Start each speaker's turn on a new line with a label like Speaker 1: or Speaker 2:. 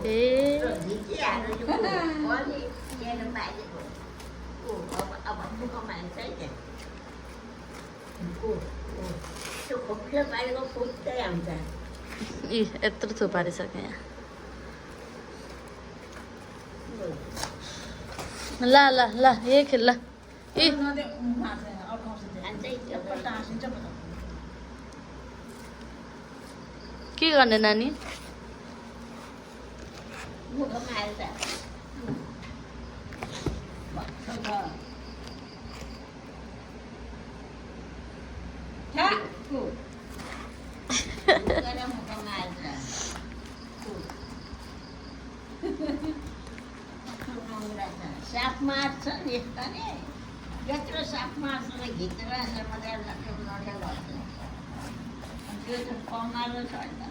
Speaker 1: ए यत्रो थुपारिसकेँ यहाँ ल ल ल यही खेल ल ए के गर्ने नानी
Speaker 2: साप मार्छ नि यस्ता नि यत्रो साप मार्छ घिचेर मात्रै नडे गर्छ त्यो त कमालो छ नि त